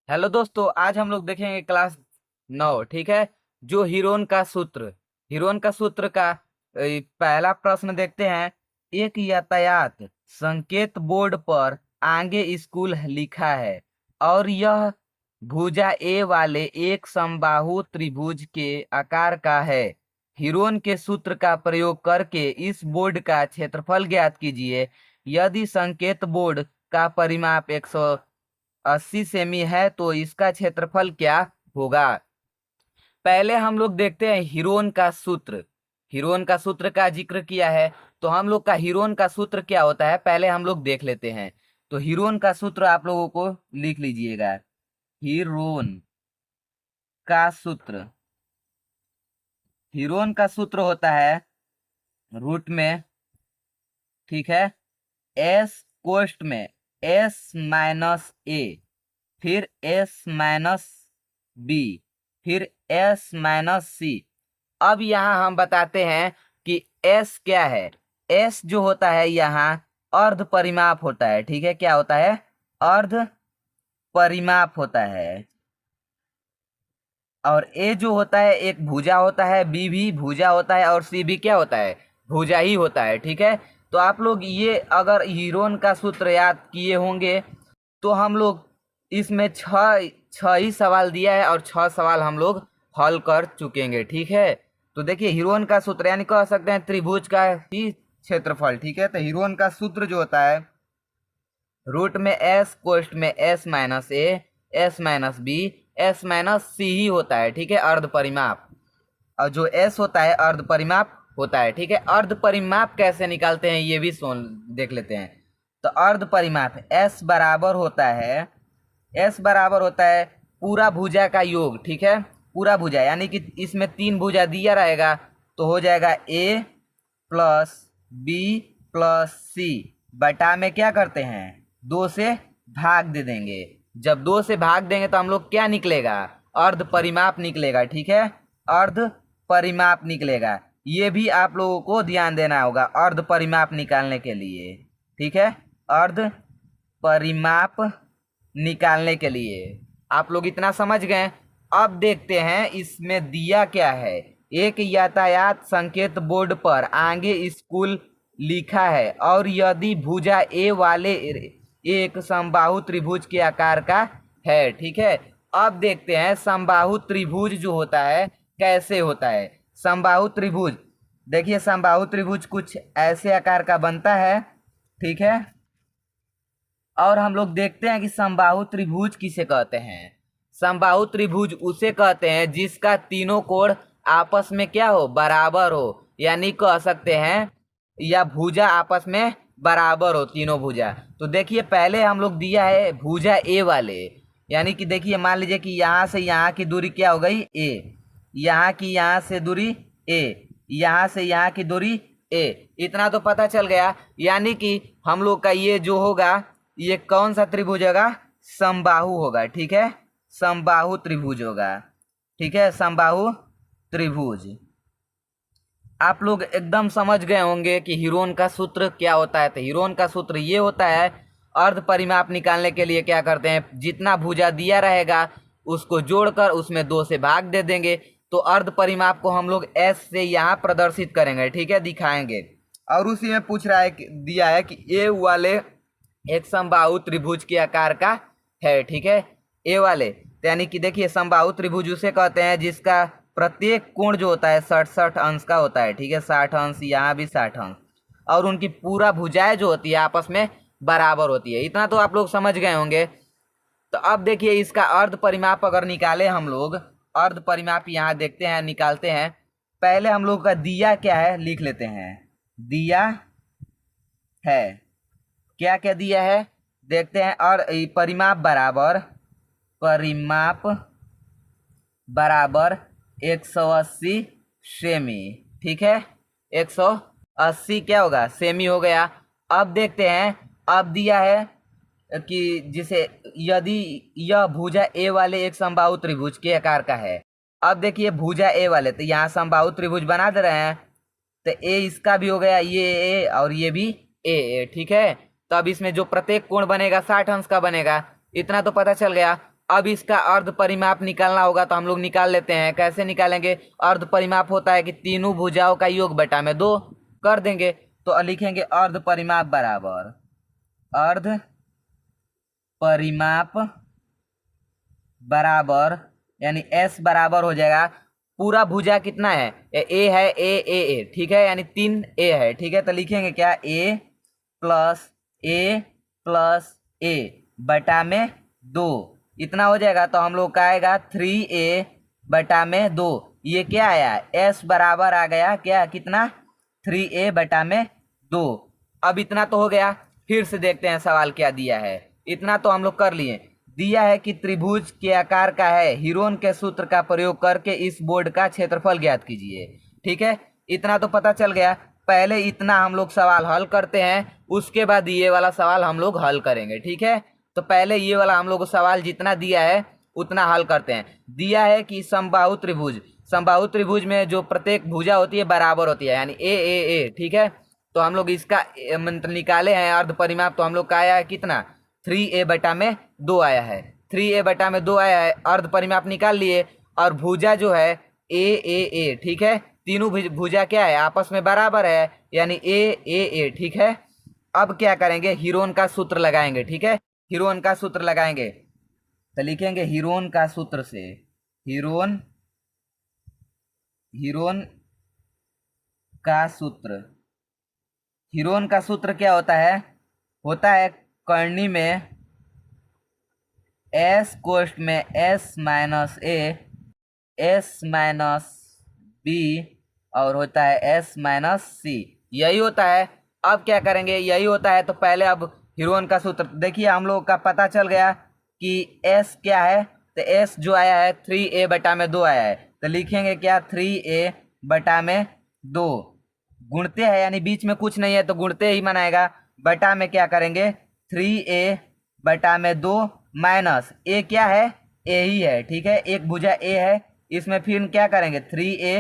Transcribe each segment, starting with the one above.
Hello दोस्तों, आज हम लोग देखेंगे क्लास 9। ठीक है। जो हीरोन का सूत्र का पहला प्रश्न देखते हैं। एक यातायात संकेत बोर्ड पर आगे स्कूल लिखा है और यह भुजा ए वाले एक समबाहु त्रिभुज के आकार का है। हीरोन के सूत्र का प्रयोग करके इस बोर्ड का क्षेत्रफल ज्ञात कीजिए। यदि संकेत बोर्ड का परिमाप 180 सेमी है तो इसका क्षेत्रफल क्या होगा। पहले हम लोग देखते हैं हीरोन का सूत्र। हीरोन का सूत्र का जिक्र किया है तो हम लोग का हीरोन का सूत्र क्या होता है पहले हम लोग देख लेते हैं। तो हीरोन का सूत्र आप लोगों को लिख लीजिएगा। हीरोन का सूत्र हीरोन का सूत्र होता है रूट में, ठीक है, एस कोष्ठ में एस माइनस ए, फिर एस माइनस बी, फिर एस माइनस सी। अब यहाँ हम बताते हैं कि एस क्या है। एस जो होता है यहाँ अर्ध परिमाप होता है। ठीक है, क्या होता है? अर्ध परिमाप होता है। और ए जो होता है एक भुजा होता है, बी भी भुजा होता है और सी भी क्या होता है? भुजा ही होता है। ठीक है, तो आप लोग ये अगर हीरोन का सूत्र याद किए होंगे तो हम लोग इसमें छह ही सवाल दिया है और 6 सवाल हम लोग हल कर चुकेंगे। ठीक है, तो देखिए हीरोन का सूत्र यानी कह सकते हैं त्रिभुज का ही क्षेत्रफल। ठीक है, तो हीरोन का सूत्र जो होता है रूट में एस कोष्ठ में S minus A, S minus B, S minus C ही होता है। ठीक है, अर्ध परिमाप। और जो एस होता है अर्ध परिमाप होता है। ठीक है, अर्ध परिमाप कैसे निकालते हैं ये भी देख लेते हैं। तो अर्ध परिमाप एस बराबर होता है पूरा भुजा का योग। ठीक है, पूरा भुजा यानी कि इसमें 3 भुजा दिया रहेगा तो हो जाएगा ए प्लस बी प्लस सी बटा में क्या करते हैं 2 से भाग दे देंगे। जब 2 से भाग देंगे तो हम लोग क्या निकलेगा? अर्ध परिमाप निकलेगा। ठीक है, अर्ध परिमाप निकलेगा। ये भी आप लोगों को ध्यान देना होगा अर्ध परिमाप निकालने के लिए। ठीक है, अर्ध परिमाप निकालने के लिए आप लोग इतना समझ गए। अब देखते हैं इसमें दिया क्या है। एक यातायात संकेत बोर्ड पर आगे स्कूल लिखा है और यदि भुजा ए वाले एक समबाहु त्रिभुज के आकार का है। ठीक है, अब देखते हैं समबाहु त्रिभुज जो होता है कैसे होता है। समबाहु त्रिभुज देखिए, समबाहु त्रिभुज कुछ ऐसे आकार का बनता है। ठीक है, और हम लोग देखते हैं कि समबाहु त्रिभुज किसे कहते हैं। समबाहु त्रिभुज उसे कहते हैं जिसका तीनों कोण आपस में क्या हो? बराबर हो। यानी कह सकते हैं या भुजा आपस में बराबर हो, तीनों भुजा। तो देखिए पहले हम लोग दिया है भुजा ए वाले, यानी कि देखिए मान लीजिए कि यहाँ से यहाँ की दूरी क्या हो गई? ए। यहाँ की यहाँ से दूरी ए, यहाँ से यहाँ की दूरी ए। इतना तो पता चल गया। यानी कि हम लोग का ये जो होगा ये कौन सा त्रिभुज होगा? समबाहु होगा। ठीक है, समबाहु त्रिभुज होगा। ठीक है, समबाहु त्रिभुज। आप लोग एकदम समझ गए होंगे कि हीरोन का सूत्र क्या होता है। तो हीरोन का सूत्र ये होता है अर्ध परिमाप निकालने के लिए क्या करते हैं, जितना भुजा दिया रहेगा उसको जोड़कर उसमें 2 से भाग दे देंगे। तो अर्ध परिमाप को हम लोग एस से यहाँ प्रदर्शित करेंगे। ठीक है, दिखाएंगे। और उसी में पूछ रहा है दिया है कि ए वाले एक समबाहु त्रिभुज के आकार का है। ठीक है, ए वाले यानी कि देखिए समबाहु त्रिभुज उसे कहते हैं जिसका प्रत्येक कोण जो होता है 60 अंश का होता है। ठीक है, 60 अंश, यहाँ भी 60 अंश, और उनकी पूरा भुजाएं जो होती है आपस में बराबर होती है। इतना तो आप लोग समझ गए होंगे। तो अब देखिए इसका अर्ध परिमाप अगर निकाले हम लोग, अर्ध परिमाप यहाँ देखते हैं, निकालते हैं। पहले हम लोग का दिया क्या है लिख लेते हैं। दिया है क्या क्या दिया है देखते हैं। और परिमाप बराबर 180 सेमी। ठीक है, 180 क्या होगा? सेमी हो गया। अब देखते हैं, अब दिया है कि जिसे यदि यह भुजा ए वाले एक समबाहु त्रिभुज के आकार का है। अब देखिए भुजा ए वाले, तो यहाँ समबाहु त्रिभुज बना दे रहे हैं। तो ए इसका भी हो गया, ये ए और ये भी ए। ठीक है, तो अब इसमें जो प्रत्येक कोण बनेगा 60 अंश का बनेगा। इतना तो पता चल गया। अब इसका अर्ध परिमाप निकालना होगा तो हम लोग निकाल लेते हैं। कैसे निकालेंगे? अर्ध परिमाप होता है कि तीनों भुजाओं का योग बटा में 2 कर देंगे। तो लिखेंगे अर्ध परिमाप बराबर अर्ध परिमाप बराबर यानी S बराबर हो जाएगा, पूरा भुजा कितना है? ए है, ए ठीक है, यानी 3 ए है, ठीक है। तो लिखेंगे क्या? ए प्लस ए बटा में 2 इतना हो जाएगा। तो हम लोग का आएगा 3a बटा में 2। ये क्या आया? S बराबर आ गया क्या? कितना? 3a बटा में 2। अब इतना तो हो गया। फिर से देखते हैं सवाल क्या दिया है। इतना तो हम लोग कर लिए। दिया है कि त्रिभुज के आकार का है, हीरोन के सूत्र का प्रयोग करके इस बोर्ड का क्षेत्रफल ज्ञात कीजिए, ठीक है। इतना तो पता चल गया। पहले इतना हम लोग सवाल हल करते हैं, उसके बाद ये वाला सवाल हम लोग हल करेंगे, ठीक है। तो पहले ये वाला हम लोग को सवाल जितना दिया है उतना हल करते हैं। दिया है कि समबाहु त्रिभुज में जो प्रत्येक भुजा होती है बराबर होती है, यानी ए, ठीक है। तो हम लोग इसका निकाले हैं अर्ध परिमाप। तो हम लोग का आया है कितना? 3a बटा में 2 आया है। 3a बटा में 2 आया है, अर्ध परिमाप निकाल लिए। और भुजा जो है ए, ठीक है। तीनों भुजा क्या है? आपस में बराबर है, यानी ए, ठीक है। अब क्या करेंगे? हीरोन का सूत्र लगाएंगे, ठीक है। हीरोन का सूत्र लगाएंगे तो लिखेंगे हीरोन का सूत्र से हीरोन का सूत्र क्या होता है? होता है करनी में s कोष्ठ में s minus a s minus b और होता है s माइनस c, यही होता है। अब क्या करेंगे? यही होता है। तो पहले अब हीरोन का सूत्र देखिए, हम लोग का पता चल गया कि s क्या है। तो s जो आया है 3a बटा में 2 आया है। तो लिखेंगे क्या? 3a बटा में 2 गुणते हैं, यानी बीच में कुछ नहीं है तो गुणते ही मनाएगा। बटा में क्या करेंगे? 3a बटा में 2 माइनस a क्या है? a ही है, ठीक है। एक भुजा a है, इसमें फिर क्या करेंगे? 3a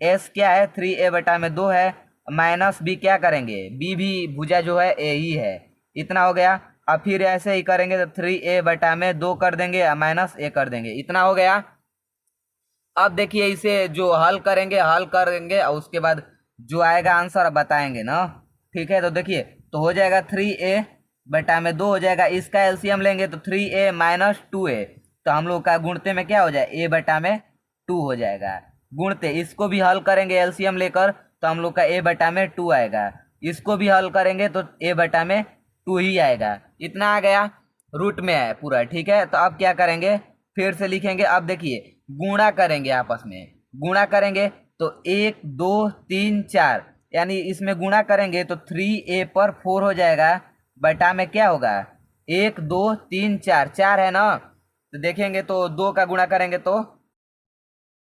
s क्या है? 3a बटा में 2 है, माइनस b क्या करेंगे? b भी भुजा जो है a ही है। इतना हो गया। अब फिर ऐसे ही करेंगे तो 3a बटा में 2 कर देंगे, माइनस a कर देंगे। इतना हो गया। अब देखिए इसे जो हल करेंगे और उसके बाद जो आएगा आंसर बताएंगे ना, ठीक है। तो देखिए तो हो जाएगा 3a बटा में 2 हो जाएगा। इसका एलसीएम लेंगे तो 3a माइनस 2a। तो हम लोग का गुणते में क्या हो जाए? a बटा में 2 हो जाएगा। गुणते इसको भी हल करेंगे एलसीएम लेकर तो हम लोग का a बटा में 2 आएगा। इसको भी हल करेंगे तो a बटा में 2 ही आएगा। इतना आ गया, रूट में है पूरा, ठीक है। तो अब क्या करेंगे? फिर से लिखेंगे। अब देखिए गुणा करेंगे, आपस में गुणा करेंगे तो 1 2 3 4, यानी इसमें गुणा करेंगे तो 3a पर 4 हो जाएगा। बटा में क्या होगा? 1 2 3 4, 4 है ना। तो देखेंगे तो 2 का गुणा करेंगे तो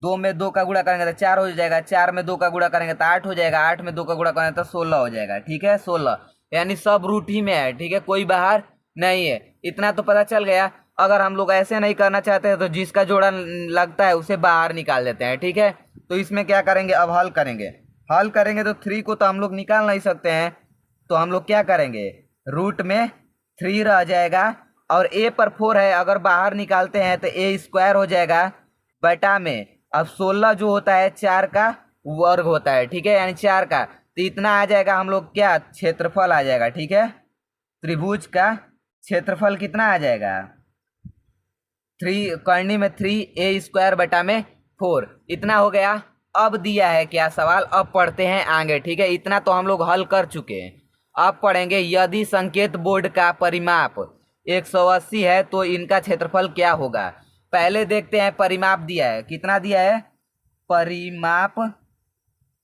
2 में 2 का गुणा करेंगे तो 4 हो जाएगा। 4 में 2 का गुणा करेंगे तो 8 हो जाएगा। 8 में 2 का गुणा करेंगे तो 16 हो जाएगा, ठीक है। 16 यानी सब रूट ही में है, ठीक है, कोई बाहर नहीं है। इतना तो पता चल गया। अगर हम लोग ऐसे नहीं करना चाहते हैं तो जिसका जोड़ा लगता है उसे बाहर निकाल देते हैं, ठीक है। तो इसमें क्या करेंगे? अब हल करेंगे तो 3 को तो हम लोग निकाल नहीं सकते हैं। तो हम लोग क्या करेंगे? रूट में 3 रह जाएगा और a पर 4 है, अगर बाहर निकालते हैं तो a स्क्वायर हो जाएगा बटा में। अब 16 जो होता है 4 का वर्ग होता है, ठीक है, यानी 4 का। तो इतना आ जाएगा हम लोग क्या? क्षेत्रफल आ जाएगा, ठीक है। त्रिभुज का क्षेत्रफल कितना आ जाएगा? 3 करनी में 3a स्क्वायर बटा में 4। इतना हो गया। अब दिया है क्या सवाल? अब पढ़ते हैं आगे, ठीक है। इतना तो हम लोग हल कर चुके हैं। अब पढ़ेंगे यदि संकेत बोर्ड का परिमाप 180 है तो इनका क्षेत्रफल क्या होगा। पहले देखते हैं परिमाप दिया है, कितना दिया है? परिमाप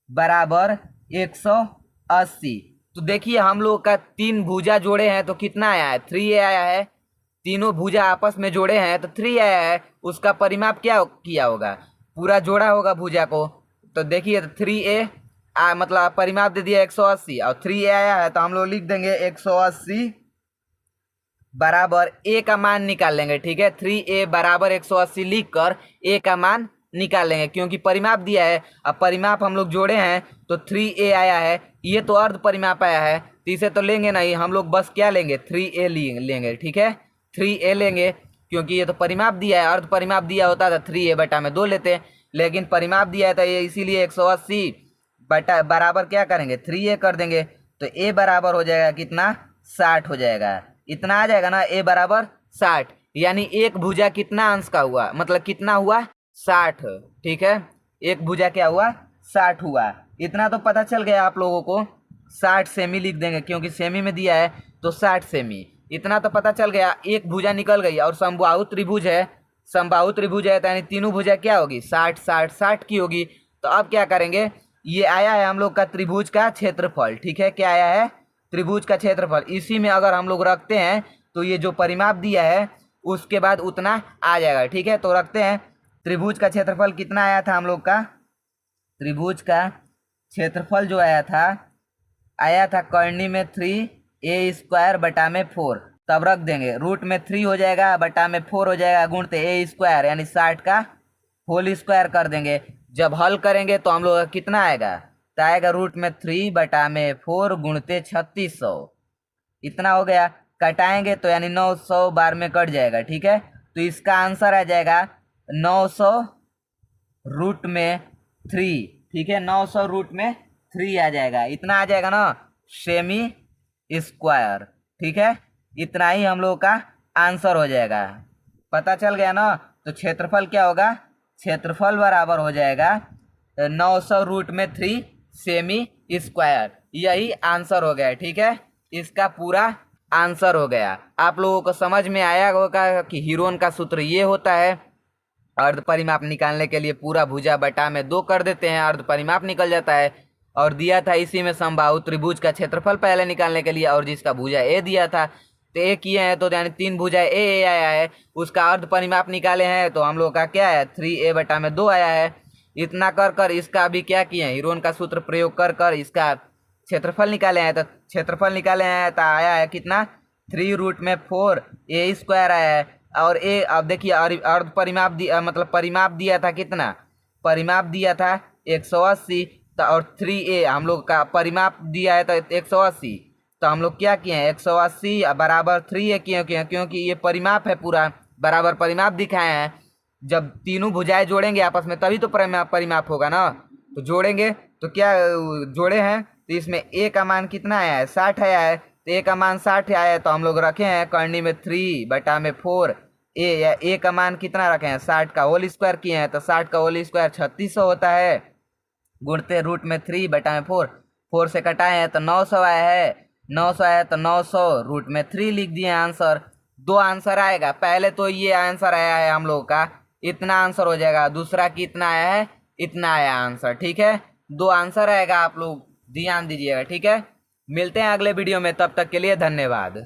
बराबर 180। तो देखिए हम लोग का 3 भुजा जोड़े हैं तो कितना आया है? 3a आया है। तीनों भुजा आपस में जोड़े हैं तो 3 आया है। उसका परिमाप क्या किया होगा? पूरा जोड़ा होगा भुजा को। तो देखिए 3a मतलब परिमाप दे दिया 180 और 3a आया है तो हम लोग लिख देंगे 180 बराबर a का मान निकाल लेंगे, ठीक है। 3a बराबर 180 लिख कर a का मान निकाल लेंगे, क्योंकि परिमाप दिया है। अब परिमाप हम लोग जोड़े हैं तो 3a आया है। ये तो अर्ध परिमाप आया है तो इसे तो लेंगे नहीं हम लोग, बस क्या लेंगे? 3a लेंगे, ठीक है। 3a लेंगे क्योंकि ये तो परिमाप दिया है, अर्ध परिमाप दिया होता था 3a बटा में 2 लेते, लेकिन परिमाप दिया है तो ये इसीलिए 180 बटा बराबर क्या करेंगे 3a कर देंगे। तो a बराबर हो जाएगा कितना 60 हो जाएगा, इतना आ जाएगा ना, a बराबर 60। यानी एक भुजा कितना अंश का हुआ, मतलब कितना हुआ 60। ठीक है, एक भुजा क्या हुआ 60 हुआ। इतना तो पता चल गया आप लोगों को। 60 सेमी लिख देंगे क्योंकि सेमी में दिया है तो 60 सेमी, इतना तो पता चल गया। एक भुजा निकल गई और समबाहु त्रिभुज है, समबाहु त्रिभुज है तो यानी तीनों भुजा क्या होगी 60 60 60 की होगी। तो अब क्या करेंगे, ये आया है हम लोग का त्रिभुज का क्षेत्रफल। ठीक है, क्या आया है त्रिभुज का क्षेत्रफल। इसी में अगर हम लोग रखते हैं तो ये जो परिमाप दिया है उसके बाद उतना आ जाएगा। ठीक है, तो रखते हैं त्रिभुज का क्षेत्रफल कितना आया था हम लोग का, त्रिभुज का क्षेत्रफल जो आया था कर्णी में 3a² बटा में 4। तब रख देंगे रूट में 3 हो जाएगा बटा में 4 हो जाएगा गुणते a² यानी 60 का होल स्क्वायर कर देंगे। जब हल करेंगे तो हम लोग का कितना आएगा, तो आएगा रूट में 3 बटा में 4 गुणते 3600। इतना हो गया, कटाएंगे तो यानी 900 बार में कट जाएगा। ठीक है, तो इसका आंसर आ जाएगा 900 रूट में 3। ठीक है, 900 रूट में 3 आ जाएगा, इतना आ जाएगा ना सेमी स्क्वायर। ठीक है, इतना ही हम लोगों का आंसर हो जाएगा। पता चल गया ना। तो क्षेत्रफल क्या होगा, क्षेत्रफल बराबर हो जाएगा 900 रूट में 3 सेमी स्क्वायर। यही आंसर हो गया। ठीक है, इसका पूरा आंसर हो गया। आप लोगों को समझ में आया होगा कि हीरोन का सूत्र ये होता है। अर्ध परिमाप निकालने के लिए पूरा भुजा बटा में 2 कर देते हैं, अर्ध परिमाप निकल जाता है। और दिया था इसी में समबाहु त्रिभुज का क्षेत्रफल पहले निकालने के लिए, और जिसका भुजा ए दिया था तो ए किए हैं तो यानी 3 भुजा ए आया है, उसका अर्ध परिमाप निकाले हैं तो हम लोग का क्या है 3a बटा में 2 आया है। इतना कर कर इसका अभी क्या किए हैं, हीरोन का सूत्र प्रयोग कर कर इसका क्षेत्रफल निकाले हैं। तो क्षेत्रफल निकाले हैं तो आया है कितना 3 रूट में 4a² आया है। और ए अब देखिए अर्ध परिमाप दिया, मतलब परिमाप दिया था कितना, परिमाप दिया था 180 और 3a हम लोग का परिमाप दिया है तो 180। तो हम लोग क्या किए हैं 180 बराबर 3a किए क्योंकि ये परिमाप है, पूरा बराबर परिमाप दिखाए हैं। जब तीनों भुजाएं जोड़ेंगे आपस में तभी तो परिमाप होगा ना। तो जोड़ेंगे तो क्या जोड़े हैं तो इसमें a का मान कितना आया है 60 आया है, तो a का मान 60 आया है। तो हम लोग रखे हैं कर्णी में 3 बटा में 4 a का मान कितना रखे हैं 60 का होल स्क्वायर किए हैं, तो 60 का होल स्क्वायर 3600 होता है गुणते रूट में 3 बटा में 4 से कटाए हैं तो 900 आया है। 900 आया तो 900 रूट में 3 लिख दिए आंसर। 2 आंसर आएगा, पहले तो ये आंसर आया है हम लोग का, इतना आंसर हो जाएगा। दूसरा कितना आया है, इतना आया आंसर। ठीक है, 2 आंसर आएगा, आप लोग ध्यान दीजिएगा। ठीक है, मिलते हैं अगले वीडियो में, तब तक के लिए धन्यवाद।